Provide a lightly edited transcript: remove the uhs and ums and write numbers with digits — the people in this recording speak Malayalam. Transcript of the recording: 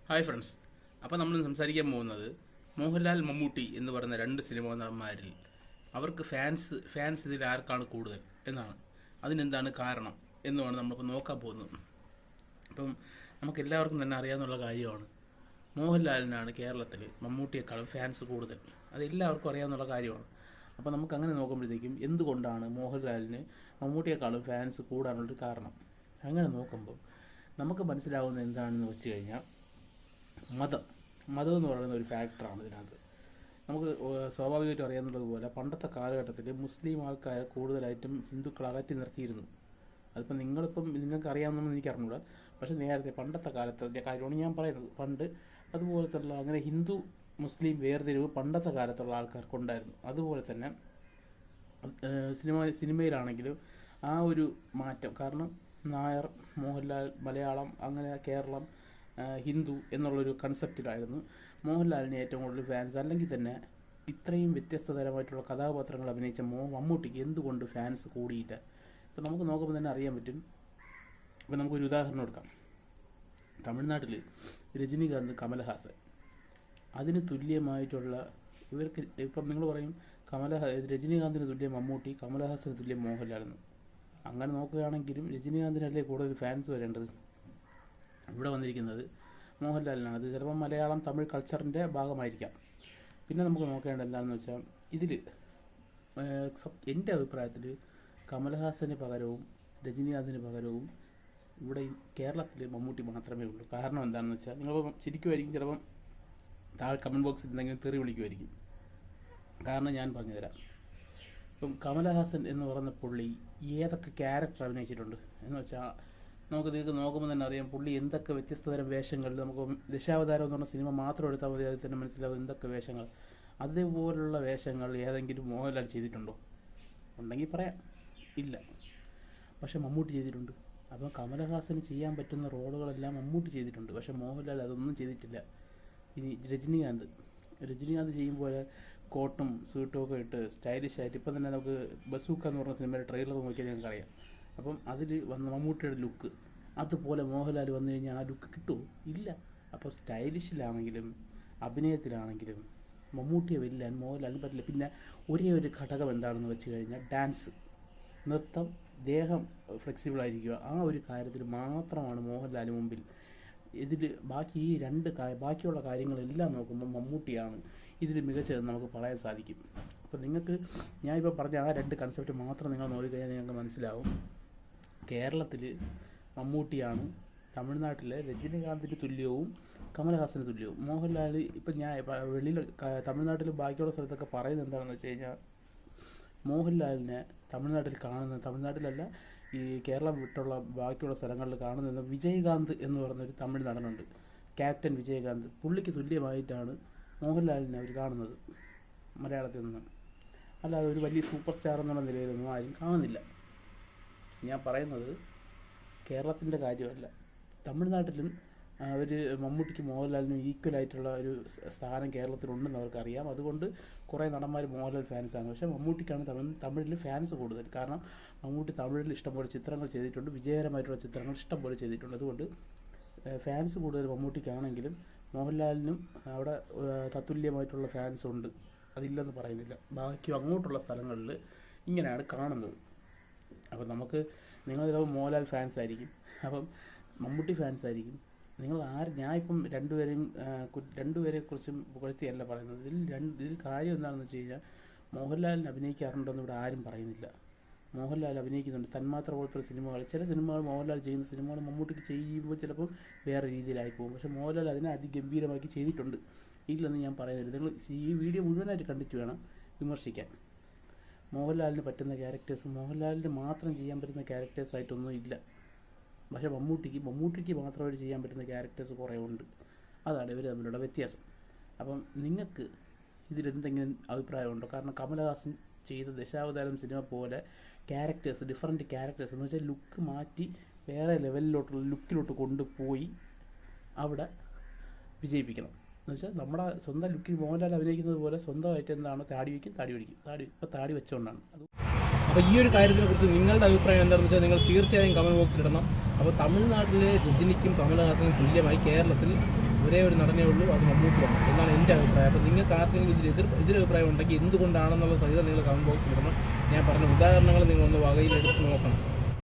Hi friends. അപ്പോൾ നമ്മൾ സംസാരിക്കാൻ പോകുന്നത് മോഹൻലാൽ മമ്മൂട്ടി എന്ന് പറയുന്ന രണ്ട് സിനിമാ നടന്മാരിൽ അവർക്ക് ഫാൻസ് ഇതിൽ ആർക്കാണ് കൂടുതൽ എന്നാണ്. അതിനെന്താണ് കാരണം എന്നുമാണ് നമ്മളിപ്പോൾ നോക്കാൻ പോകുന്നത്. അപ്പം നമുക്ക് എല്ലാവർക്കും തന്നെ അറിയാവുന്ന കാര്യമാണ്, മോഹൻലാലിനാണ് കേരളത്തിൽ മമ്മൂട്ടിയെക്കാളും ഫാൻസ് കൂടുതൽ. അത് എല്ലാവർക്കും അറിയാവുന്ന കാര്യമാണ്. അപ്പോൾ നമുക്ക് അങ്ങനെ നോക്കുമ്പോഴത്തേക്കും എന്തുകൊണ്ടാണ് മോഹൻലാലിന് മമ്മൂട്ടിയെക്കാളും ഫാൻസ് കൂടാനുള്ളൊരു കാരണം? അങ്ങനെ നോക്കുമ്പോൾ നമുക്ക് മനസ്സിലാവുന്ന എന്താണെന്ന് വെച്ച് കഴിഞ്ഞാൽ മതം എന്ന് പറയുന്ന ഒരു ഫാക്ടറാണ് ഇതിനകത്ത്. നമുക്ക് സ്വാഭാവികമായിട്ടും അറിയാവുന്നതുപോലെ പണ്ടത്തെ കാലഘട്ടത്തിൽ മുസ്ലിം ആൾക്കാരെ കൂടുതലായിട്ടും ഹിന്ദുക്കൾ അകറ്റി നിർത്തിയിരുന്നു. അതിപ്പോൾ നിങ്ങൾക്ക് അറിയാവുന്നതെന്ന് എനിക്ക് അറിഞ്ഞൂടാ, പക്ഷേ നേരത്തെ പണ്ടത്തെ കാലത്തെ കാര്യമാണ് ഞാൻ പറയുന്നത്. പണ്ട് അതുപോലത്തുള്ള അങ്ങനെ ഹിന്ദു മുസ്ലിം വേർതിരിവ് പണ്ടത്തെ കാലത്തുള്ള ആൾക്കാർക്കുണ്ടായിരുന്നു. അതുപോലെ തന്നെ സിനിമയിലാണെങ്കിലും ആ ഒരു മാറ്റം, കാരണം നായർ, മോഹൻലാൽ, മലയാളം, അങ്ങനെ കേരളം, ഹിന്ദു എന്നുള്ളൊരു കൺസെപ്റ്റിലായിരുന്നു മോഹൻലാലിന് ഏറ്റവും കൂടുതൽ ഫാൻസ്. അല്ലെങ്കിൽ തന്നെ ഇത്രയും വ്യത്യസ്ത തരമായിട്ടുള്ള കഥാപാത്രങ്ങൾ അഭിനയിച്ച മമ്മൂട്ടിക്ക് എന്തുകൊണ്ട് ഫാൻസ് കൂടിയില്ല? ഇപ്പോൾ നമുക്ക് നോക്കുമ്പോൾ തന്നെ അറിയാൻ പറ്റും. ഇപ്പോൾ നമുക്കൊരു ഉദാഹരണം എടുക്കാം. തമിഴ്നാട്ടിൽ രജനികാന്ത്, കമലഹാസൻ, അതിന് തുല്യമായിട്ടുള്ള ഇവർക്ക് ഇപ്പം നിങ്ങൾ പറയും രജനികാന്തിന് തുല്യം മമ്മൂട്ടി, കമലഹാസന് തുല്യം മോഹൻലാലെന്ന്. അങ്ങനെ നോക്കുകയാണെങ്കിലും രജനികാന്തിനല്ലേ കൂടുതൽ ഫാൻസ് വരേണ്ടത്. ഇവിടെ വന്നിരിക്കുന്നത് മോഹൻലാലിനാണ്. അത് ചിലപ്പോൾ മലയാളം തമിഴ് കൾച്ചറിൻ്റെ ഭാഗമായിരിക്കാം. പിന്നെ നമുക്ക് നോക്കേണ്ടത് എന്താണെന്ന് വെച്ചാൽ, ഇതിൽ എൻ്റെ അഭിപ്രായത്തിൽ കമലഹാസന് പകരവും രജനികാന്തിന് പകരവും ഇവിടെ കേരളത്തിൽ മമ്മൂട്ടി മാത്രമേ ഉള്ളൂ. കാരണം എന്താണെന്ന് വെച്ചാൽ, നിങ്ങളിപ്പം ചിരിക്കുമായിരിക്കും, ചിലപ്പം താഴെ കമൻറ്റ് ബോക്സിൽ എന്തെങ്കിലും തെറി വിളിക്കുമായിരിക്കും. കാരണം ഞാൻ പറഞ്ഞുതരാം. ഇപ്പം കമലഹാസൻ എന്ന് പറയുന്ന പുള്ളി ഏതൊക്കെ ക്യാരക്ടർ അഭിനയിച്ചിട്ടുണ്ട് എന്ന് വെച്ചാൽ നിങ്ങൾക്ക് നോക്കുമ്പോൾ തന്നെ അറിയാം. പുള്ളി എന്തൊക്കെ വ്യത്യസ്ത തരം വേഷങ്ങളിൽ, നമുക്ക് ദശാവതാരം എന്ന് പറഞ്ഞ സിനിമ മാത്രം എടുത്താൽ മതി, അതിൽ തന്നെ മനസ്സിലാവും എന്തൊക്കെ വേഷങ്ങൾ. അതേപോലുള്ള വേഷങ്ങൾ ഏതെങ്കിലും മോഹൻലാൽ ചെയ്തിട്ടുണ്ടോ? ഉണ്ടെങ്കിൽ പറയാം, ഇല്ല. പക്ഷെ മമ്മൂട്ടി ചെയ്തിട്ടുണ്ട്. അപ്പം കമലഹാസന് ചെയ്യാൻ പറ്റുന്ന റോളുകളെല്ലാം മമ്മൂട്ടി ചെയ്തിട്ടുണ്ട്, പക്ഷെ മോഹൻലാൽ അതൊന്നും ചെയ്തിട്ടില്ല. ഇനി രജനികാന്ത് ചെയ്യുമ്പോൾ കോട്ടും സ്യൂട്ടും ഒക്കെ ഇട്ട് സ്റ്റൈലിഷ് ആയിട്ട്, ഇപ്പം തന്നെ നമുക്ക് ബസൂക്ക എന്ന് പറഞ്ഞ സിനിമയുടെ ട്രെയിലർ നോക്കിയാൽ ഞങ്ങൾക്കറിയാം. അപ്പം അതിൽ വന്ന മമ്മൂട്ടിയുടെ ലുക്ക് അതുപോലെ മോഹൻലാൽ വന്നു കഴിഞ്ഞാൽ ആ ലുക്ക് കിട്ടുമോ? ഇല്ല. അപ്പോൾ സ്റ്റൈലിഷിലാണെങ്കിലും അഭിനയത്തിലാണെങ്കിലും മമ്മൂട്ടിയെ വെല്ലാൻ മോഹൻലാലിന് പറ്റില്ല. പിന്നെ ഒരേ ഒരു ഘടകം എന്താണെന്ന് വെച്ച് കഴിഞ്ഞാൽ ഡാൻസ്, നൃത്തം, ദേഹം ഫ്ലെക്സിബിളായിരിക്കുക, ആ ഒരു കാര്യത്തിൽ മാത്രമാണ് മോഹൻലാൽ മുമ്പിൽ. ഇതിൽ ബാക്കിയുള്ള കാര്യങ്ങളെല്ലാം നോക്കുമ്പോൾ മമ്മൂട്ടിയാണ് ഇതിൽ മികച്ചതെന്ന് നമുക്ക് പറയാൻ സാധിക്കും. അപ്പോൾ നിങ്ങൾക്ക് ഞാനിപ്പോൾ പറഞ്ഞ ആ രണ്ട് കൺസെപ്റ്റ് മാത്രം നിങ്ങൾ നോക്കിക്കഴിഞ്ഞാൽ നിങ്ങൾക്ക് മനസ്സിലാവും, കേരളത്തിൽ മമ്മൂട്ടിയാണ് തമിഴ്നാട്ടിലെ രജനികാന്തിന് തുല്യവും കമലഹാസന് തുല്യവും. മോഹൻലാൽ ഇപ്പം ഞാൻ വെളിയിൽ തമിഴ്നാട്ടിൽ ബാക്കിയുള്ള സ്ഥലത്തൊക്കെ പറയുന്നത് എന്താണെന്ന് വെച്ച് കഴിഞ്ഞാൽ, മോഹൻലാലിനെ തമിഴ്നാട്ടിലല്ല ഈ കേരളം വിട്ടുള്ള ബാക്കിയുള്ള സ്ഥലങ്ങളിൽ കാണുന്നത് വിജയകാന്ത് എന്ന് പറയുന്നൊരു തമിഴ് നടനുണ്ട്, ക്യാപ്റ്റൻ വിജയകാന്ത്. പുള്ളിക്ക് തുല്യമായിട്ടാണ് മോഹൻലാലിനെ അവർ കാണുന്നത് മലയാളത്തിൽ നിന്ന്. അല്ലാതെ ഒരു വലിയ സൂപ്പർ സ്റ്റാർ എന്നുള്ള നിലയിലൊന്നും ആരും കാണുന്നില്ല. ഞാൻ പറയുന്നത് കേരളത്തിൻ്റെ കാര്യമല്ല, തമിഴ്നാട്ടിലും അവർ മമ്മൂട്ടിക്ക് മോഹൻലാലിനും ഈക്വലായിട്ടുള്ള ഒരു സ്ഥാനം കേരളത്തിലുണ്ടെന്ന് അവർക്കറിയാം. അതുകൊണ്ട് കുറേ നടന്മാർ മോഹൻലാൽ ഫാൻസാണ്. പക്ഷേ മമ്മൂട്ടിക്കാണ് തമിഴിൽ ഫാൻസ് കൂടുതൽ. കാരണം മമ്മൂട്ടി തമിഴിൽ ഇഷ്ടംപോലെ ചിത്രങ്ങൾ ചെയ്തിട്ടുണ്ട്, വിജയകരമായിട്ടുള്ള ചിത്രങ്ങൾ ഇഷ്ടംപോലെ ചെയ്തിട്ടുണ്ട്. അതുകൊണ്ട് ഫാൻസ് കൂടുതൽ മമ്മൂട്ടിക്കാണെങ്കിലും മോഹൻലാലിനും അവിടെ തത്തുല്യമായിട്ടുള്ള ഫാൻസ് ഉണ്ട്, അതില്ലെന്ന് പറയുന്നില്ല. ബാക്കി അങ്ങോട്ടുള്ള സ്ഥലങ്ങളിൽ ഇങ്ങനെയാണ് കാണുന്നത്. അപ്പം നിങ്ങൾ ചിലപ്പോൾ മോഹൻലാൽ ഫാൻസ് ആയിരിക്കും, അപ്പം മമ്മൂട്ടി ഫാൻസ് ആയിരിക്കും. ഞാനിപ്പം രണ്ടുപേരെക്കുറിച്ചും പുകഴ്ത്തിയല്ല പറയുന്നത്. ഇതിൽ കാര്യം എന്താണെന്ന് വെച്ച് കഴിഞ്ഞാൽ, മോഹൻലാലിന് അഭിനയിക്കാറുണ്ടെന്ന് ഇവിടെ ആരും പറയുന്നില്ല. മോഹൻലാൽ അഭിനയിക്കുന്നുണ്ട്. തന്മാത്ര പോലത്തെ ചില സിനിമകൾ മോഹൻലാൽ ചെയ്യുന്ന സിനിമകൾ മമ്മൂട്ടിക്ക് ചെയ്യുമ്പോൾ ചിലപ്പോൾ വേറെ രീതിയിലായി പോകും. പക്ഷേ മോഹൻലാൽ അതിനെ അതിഗംഭീരമാക്കി ചെയ്തിട്ടുണ്ട്, ഇല്ലെന്ന് ഞാൻ പറയുന്നില്ല. നിങ്ങൾ ഈ വീഡിയോ മുഴുവനായിട്ട് കണ്ടിട്ട് വേണം വിമർശിക്കാൻ. മോഹൻലാലിന് പറ്റുന്ന ക്യാരക്ടേഴ്സ് മോഹൻലാലിന് മാത്രം ചെയ്യാൻ പറ്റുന്ന ക്യാരക്ടേഴ്സായിട്ടൊന്നും ഇല്ല. പക്ഷേ മമ്മൂട്ടിക്ക് മാത്രമായിട്ട് ചെയ്യാൻ പറ്റുന്ന ക്യാരക്ടേഴ്സ് കുറേ ഉണ്ട്. അതാണ് ഇവർ തമ്മിലുള്ള വ്യത്യാസം. അപ്പം നിങ്ങൾക്ക് ഇതിലെന്തെങ്കിലും അഭിപ്രായമുണ്ടോ? കാരണം കമലഹാസൻ ചെയ്ത ദശാവതാരം സിനിമ പോലെ ഡിഫറൻറ്റ് ക്യാരക്ടേഴ്സ് എന്ന് വെച്ചാൽ ലുക്ക് മാറ്റി വേറെ ലുക്കിലോട്ട് കൊണ്ടുപോയി അവിടെ വിജയിപ്പിക്കണം. എന്ന് വെച്ചാൽ നമ്മുടെ സ്വന്തം ലുക്കിൽ മോഹൻലാൽ അഭിനയിക്കുന്നത് പോലെ സ്വന്തമായിട്ട് എന്താണ് താടി പിടിക്കും. ഇപ്പോൾ താടി വെച്ചുകൊണ്ടാണ് അത്. അപ്പോൾ ഈ ഒരു കാര്യത്തിനെ കുറിച്ച് നിങ്ങളുടെ അഭിപ്രായം എന്താണെന്ന് വെച്ചാൽ നിങ്ങൾ തീർച്ചയായും കമൻറ്റ് ബോക്സിൽ ഇടണം. അപ്പോൾ തമിഴ്നാട്ടിലെ രജനിക്കും കമലഹാസനും തുല്യമായി കേരളത്തിൽ ഒരേ ഒരു നടനേ ഉള്ളൂ, അത് മമ്മൂട്ടിയാണ് എന്നാണ് എൻ്റെ അഭിപ്രായം. അപ്പോൾ നിങ്ങൾക്ക് ആർക്കെങ്കിലും എതിരഭിപ്രായം ഉണ്ടെങ്കിൽ എന്തുകൊണ്ടാണെന്നുള്ള സഹിതം നിങ്ങൾ കമൻറ്റ് ബോക്സിൽ ഇടണം. ഞാൻ പറഞ്ഞ ഉദാഹരണങ്ങൾ നിങ്ങളൊന്ന് വകയിലെടുത്ത് നോക്കണം.